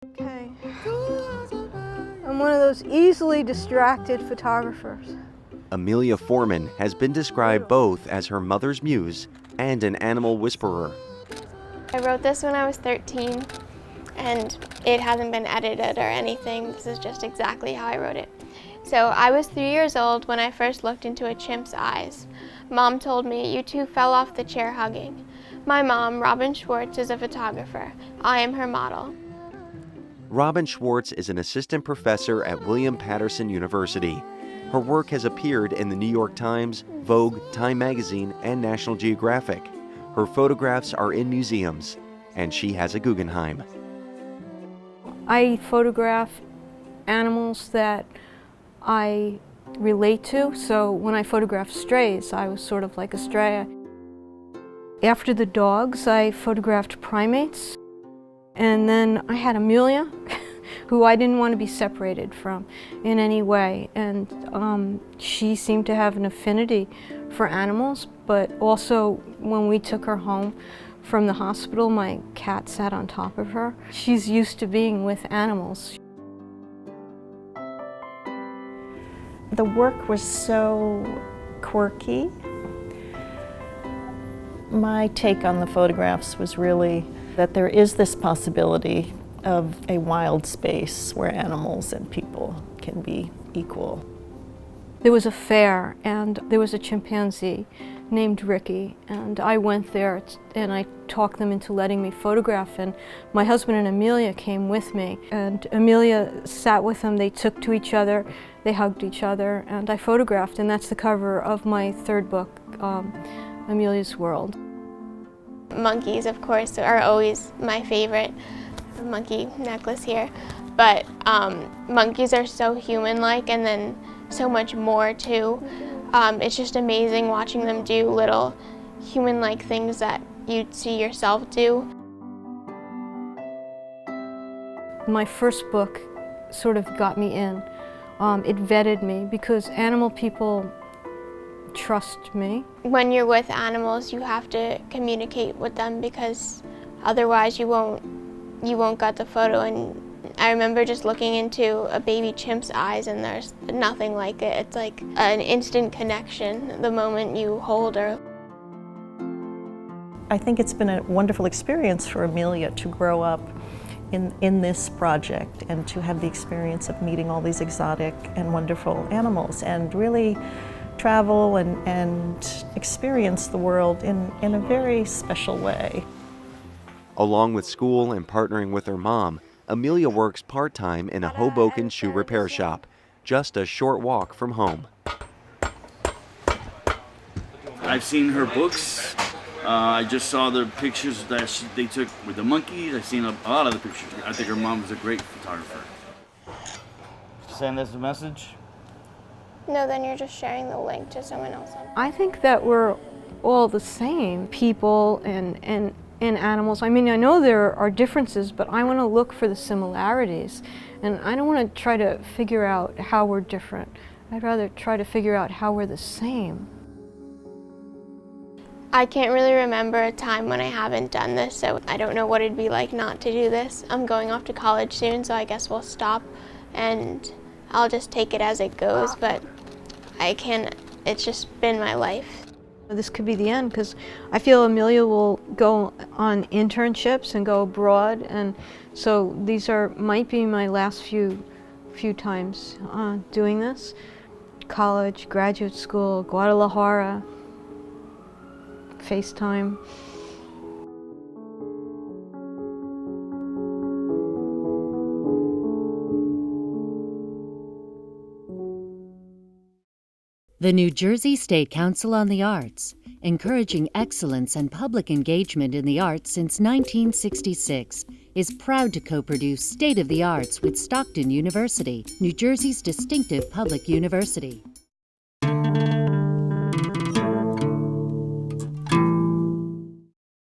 Okay. I'm one of those easily distracted photographers. Amelia Forman has been described both as her mother's muse and an animal whisperer. I wrote this when I was 13, and it hasn't been edited or anything. This is just exactly how I wrote it. So I was 3 years old when I first looked into a chimp's eyes. Mom told me, "You two fell off the chair hugging." My mom, Robin Schwartz, is a photographer. I am her model. Robin Schwartz is an assistant professor at William Patterson University. Her work has appeared in the New York Times, Vogue, Time Magazine, and National Geographic. Her photographs are in museums, and she has a Guggenheim. I photograph animals that I relate to, so when I photographed strays, I was sort of like a stray. After the dogs, I photographed primates, and then I had Amelia, who I didn't want to be separated from in any way, and she seemed to have an affinity for animals, but also when we took her home from the hospital, my cat sat on top of her. She's used to being with animals. The work was so quirky. My take on the photographs was really that there is this possibility of a wild space where animals and people can be equal. There was a fair, and there was a chimpanzee named Ricky, and I went there and I talked them into letting me photograph, and my husband and Amelia came with me, and Amelia sat with them. They took to each other, they hugged each other, and I photographed, and that's the cover of my third book, Amelia's World. Monkeys, of course, are always my favorite. The monkey necklace here, but monkeys are so human-like, and then so much more too. It's just amazing watching them do little human-like things that you'd see yourself do. My first book sort of got me in. It vetted me because animal people trust me. When you're with animals, you have to communicate with them because otherwise you won't get the photo. And I remember just looking into a baby chimp's eyes, and there's nothing like it. It's like an instant connection the moment you hold her. I think it's been a wonderful experience for Amelia to grow up in this project and to have the experience of meeting all these exotic and wonderful animals and really travel and experience the world in a very special way. Along with school and partnering with her mom, Amelia works part-time in a Hoboken shoe repair shop, just a short walk from home. I've seen her books. I just saw the pictures that they took with the monkeys. I've seen a lot of the pictures. I think her mom is a great photographer. Send us a message? No, then you're just sharing the link to someone else. I think that we're all the same, people and animals. I mean, I know there are differences, but I want to look for the similarities. And I don't want to try to figure out how we're different. I'd rather try to figure out how we're the same. I can't really remember a time when I haven't done this, so I don't know what it'd be like not to do this. I'm going off to college soon, so I guess we'll stop and I'll just take it as it goes, but it's just been my life. This could be the end because I feel Amelia will go on internships and go abroad, and so these might be my last few times doing this. College, graduate school, Guadalajara, FaceTime. The New Jersey State Council on the Arts, encouraging excellence and public engagement in the arts since 1966, is proud to co-produce State of the Arts with Stockton University, New Jersey's distinctive public university.